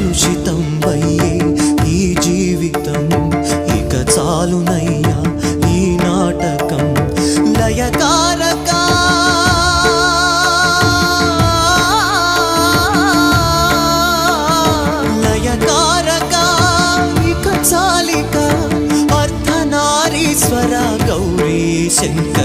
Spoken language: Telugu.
కలుషితం అయ్యే ఈ జీవితం ఇక చాలునయ్యా ఈ నాటకం లయకారక లయకారక ఇక చాలిక అర్ధనారీశ్వర గౌరీ శంకర